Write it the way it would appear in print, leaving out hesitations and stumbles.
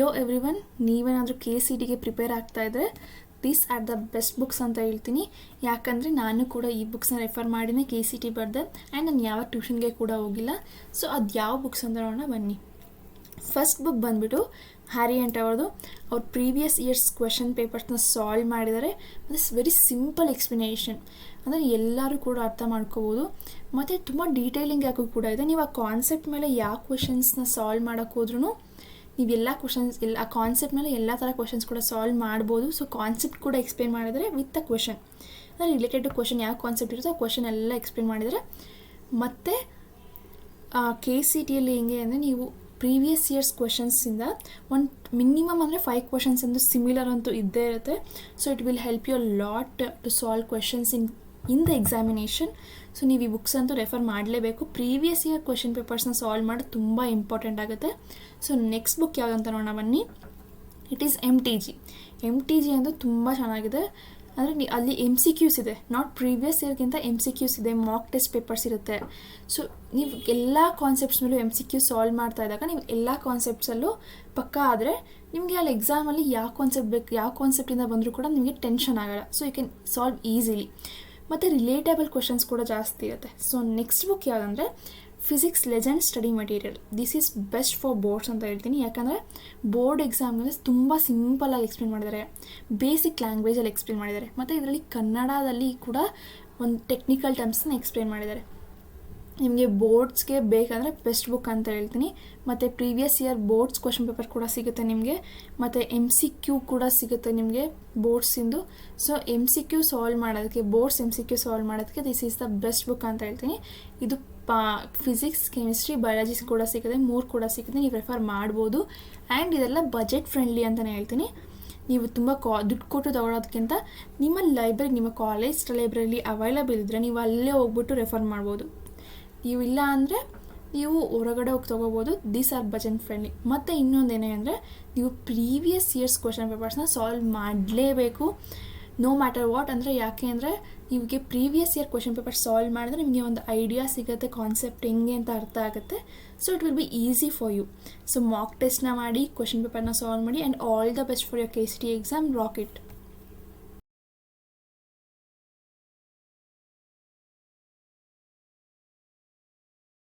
Hello everyone, ನೀವೇನಾದರೂ KCETಗೆ prepare ಆಗ್ತಾ ಇದ್ದರೆ these are the best books ಅಂತ ಹೇಳ್ತೀನಿ. ಯಾಕಂದರೆ ನಾನು ಕೂಡ ಈ ಬುಕ್ಸ್ನ ರೆಫರ್ ಮಾಡಿನೇ KCET ಬರೆದೆ ಆ್ಯಂಡ್ ನಾನು ಯಾವ ಟ್ಯೂಷನ್ಗೆ ಕೂಡ ಹೋಗಿಲ್ಲ. ಸೊ ಅದು ಯಾವ ಬುಕ್ಸ್ ಅಂತ ನೋಡೋಣ ಬನ್ನಿ. ಫಸ್ಟ್ ಬುಕ್ ಬಂದುಬಿಟ್ಟು ಹ್ಯಾರಿ ಅಂಟ್ ಅವ್ರ ಪ್ರೀವಿಯಸ್ ಇಯರ್ಸ್ ಕ್ವೆಶನ್ ಪೇಪರ್ಸ್ನ ಸಾಲ್ವ್ ಮಾಡಿದ್ದಾರೆ. ಮತ್ತು ವೆರಿ ಸಿಂಪಲ್ ಎಕ್ಸ್ಪ್ಲನೇಷನ್, ಅಂದರೆ ಎಲ್ಲರೂ ಕೂಡ ಅರ್ಥ ಮಾಡ್ಕೋಬೋದು. ಮತ್ತು ತುಂಬ ಡೀಟೇಲಿಂಗ್ ಯಾಕೂ ಕೂಡ ಇದೆ. ನೀವು ಆ ಕಾನ್ಸೆಪ್ಟ್ ಮೇಲೆ ಯಾವ ಕ್ವೆಶನ್ಸ್ನ ಸಾಲ್ವ್ ಮಾಡೋಕ್ಕೆ ಹೋದ್ರೂ ನೀವೆಲ್ಲ ಆ ಕಾನ್ಸೆಪ್ಟ್ ಮೇಲೆ ಎಲ್ಲ ಥರ ಕ್ವೆಶನ್ಸ್ ಕೂಡ ಸಾಲ್ವ್ ಮಾಡ್ಬೋದು. ಸೊ ಕಾನ್ಸೆಪ್ಟ್ ಕೂಡ ಎಕ್ಸ್ಪ್ಲೇನ್ ಮಾಡಿದರೆ ವಿತ್ ಅ ಕ್ವೆಶನ್, ಅಂದರೆ ರಿಲೇಟೆಡ್ ಟು ಕ್ವೆಶನ್ ಯಾವ ಕಾನ್ಸೆಪ್ಟ್ ಇರುತ್ತೋ ಆ ಕ್ವೆಶನ್ ಎಲ್ಲ ಎಕ್ಸ್ಪ್ಲೇನ್ ಮಾಡಿದರೆ. ಮತ್ತು KCETಯಲ್ಲಿ ಹೆಂಗೆ ಅಂದರೆ ನೀವು ಪ್ರೀವಿಯಸ್ ಇಯರ್ಸ್ ಕ್ವೆಶನ್ಸಿಂದ ಒಂದು ಮಿನಿಮಮ್ ಅಂದರೆ 5 ಕ್ವೆಶನ್ಸ್ ಅಂತೂ ಸಿಮಿಲರ್ ಅಂತೂ ಇದ್ದೇ ಇರುತ್ತೆ. So it will help you lot to solve questions in the examination. So ನೀವು ಈ ಬುಕ್ಸ್ ಅಂತೂ ರೆಫರ್ ಮಾಡಲೇಬೇಕು. ಪ್ರೀವಿಯಸ್ ಇಯರ್ ಕ್ವೆಶನ್ ಪೇಪರ್ಸ್ನ ಸಾಲ್ವ್ ಮಾಡೋದು ತುಂಬ ಇಂಪಾರ್ಟೆಂಟ್ ಆಗುತ್ತೆ. ಸೊ ನೆಕ್ಸ್ಟ್ ಬುಕ್ ಯಾವುದಂತ ನೋಡೋಣ ಬನ್ನಿ. ಇಟ್ ಈಸ್ MTG ಅಂದರೆ ತುಂಬ ಚೆನ್ನಾಗಿದೆ. ಅಂದರೆ ಅಲ್ಲಿ MCQs ಇದೆ, ನಾಟ್ ಪ್ರೀವಿಯಸ್ ಇಯರ್ಗಿಂತ MCQs ಇದೆ, ಮಾಕ್ ಟೆಸ್ಟ್ ಪೇಪರ್ಸ್ ಇರುತ್ತೆ. ಸೊ ನೀವು ಎಲ್ಲ ಕಾನ್ಸೆಪ್ಟ್ಸ್ ಮೇಲೂ MCQ ಸಾಲ್ವ್ ಮಾಡ್ತಾ ಇದ್ದಾಗ ನೀವು ಎಲ್ಲ ಕಾನ್ಸೆಪ್ಟ್ಸಲ್ಲೂ ಪಕ್ಕಾ ಆದರೆ ನಿಮಗೆ ಅಲ್ಲಿ ಎಕ್ಸಾಮಲ್ಲಿ ಯಾವ ಕಾನ್ಸೆಪ್ಟ್ ಬೇಕು, ಯಾವ ಕಾನ್ಸೆಪ್ಟಿಂದ ಬಂದರೂ ಕೂಡ ನಿಮಗೆ ಟೆನ್ಷನ್ ಆಗೋಲ್ಲ. So you can solve easily. ಮತ್ತು ರಿಲೇಟೇಬಲ್ ಕ್ವೆಶನ್ಸ್ ಕೂಡ ಜಾಸ್ತಿ ಇರುತ್ತೆ. ಸೊ ನೆಕ್ಸ್ಟ್ ಬುಕ್ ಯಾವುದಂದರೆ physics legend study material. This is best for boards ಅಂತ ಹೇಳ್ತೀನಿ. ಯಾಕಂದರೆ ಬೋರ್ಡ್ ಎಕ್ಸಾಮ್ನಲ್ಲಿ ತುಂಬ ಸಿಂಪಲಾಗಿ ಎಕ್ಸ್ಪ್ಲೇನ್ ಮಾಡಿದ್ದಾರೆ, ಬೇಸಿಕ್ ಲ್ಯಾಂಗ್ವೇಜಲ್ಲಿ ಎಕ್ಸ್ಪ್ಲೇನ್ ಮಾಡಿದ್ದಾರೆ. ಮತ್ತು ಇದರಲ್ಲಿ ಕನ್ನಡದಲ್ಲಿ ಕೂಡ ಒಂದು ಟೆಕ್ನಿಕಲ್ ಟರ್ಮ್ಸ್ನ ಎಕ್ಸ್ಪ್ಲೇನ್ ಮಾಡಿದ್ದಾರೆ. ನಿಮಗೆ ಬೋರ್ಡ್ಸ್ಗೆ ಬೇಕಂದರೆ ಬೆಸ್ಟ್ ಬುಕ್ ಅಂತ ಹೇಳ್ತೀನಿ. ಮತ್ತು previous year boards question paper ಕೂಡ ಸಿಗುತ್ತೆ ನಿಮಗೆ. ಮತ್ತು MCQ ಕೂಡ ಸಿಗುತ್ತೆ ನಿಮಗೆ ಬೋರ್ಡ್ಸಿಂದು. ಸೊ MCQ ಸಾಲ್ವ್ ಮಾಡೋದಕ್ಕೆ, ಬೋರ್ಡ್ಸ್ MCQ ಸಾಲ್ವ್ ಮಾಡೋದಕ್ಕೆ this is the best book ಅಂತ ಹೇಳ್ತೀನಿ. ಇದು ಫಿಸಿಕ್ಸ್, ಕೆಮಿಸ್ಟ್ರಿ, ಬಯಾಲಜಿಸ್ ಕೂಡ ಸಿಗುತ್ತೆ, 3 ಕೂಡ ಸಿಗುತ್ತೆ. ನೀವು ರೆಫರ್ ಮಾಡ್ಬೋದು. ಆ್ಯಂಡ್ ಇದೆಲ್ಲ ಬಜೆಟ್ ಫ್ರೆಂಡ್ಲಿ ಅಂತಲೇ ಹೇಳ್ತೀನಿ. ನೀವು ತುಂಬ ದುಡ್ಡು ಕೊಟ್ಟು ತೊಗೊಳೋದಕ್ಕಿಂತ ನಿಮ್ಮ ಲೈಬ್ರರಿ, ನಿಮ್ಮ ಕಾಲೇಜ್ ಲೈಬ್ರರಿಲಿ ಅವೈಲಬಲ್ ಇದ್ದರೆ ನೀವು ಅಲ್ಲೇ ಹೋಗ್ಬಿಟ್ಟು ರೆಫರ್ ಮಾಡ್ಬೋದು. ನೀವು ಇಲ್ಲ ಅಂದರೆ ನೀವು ಹೊರಗಡೆ ಹೋಗಿ ತೊಗೋಬೋದು. These are budget friendly. ಮತ್ತು ಇನ್ನೊಂದೇನೇ ಅಂದರೆ ನೀವು ಪ್ರೀವಿಯಸ್ ಇಯರ್ಸ್ ಕ್ವೆಶನ್ ಪೇಪರ್ಸ್ನ ಸಾಲ್ವ್ ಮಾಡಲೇಬೇಕು, ನೋ ಮ್ಯಾಟರ್ ವಾಟ್. ಅಂದರೆ ಯಾಕೆ ಅಂದರೆ ನಿಮಗೆ previous year question paper solve ಮಾಡಿದ್ರೆ ನಿಮಗೆ ಒಂದು ಐಡಿಯಾ ಸಿಗುತ್ತೆ, ಕಾನ್ಸೆಪ್ಟ್ ಹೆಂಗೆ ಅಂತ ಅರ್ಥ ಆಗುತ್ತೆ. So it will be easy for you. So mock ಟೆಸ್ಟ್ನ ಮಾಡಿ, ಕ್ವೆಶನ್ ಪೇಪರ್ನ ಸಾಲ್ವ್ ಮಾಡಿ. And all the best for your KCET exam. Rocket.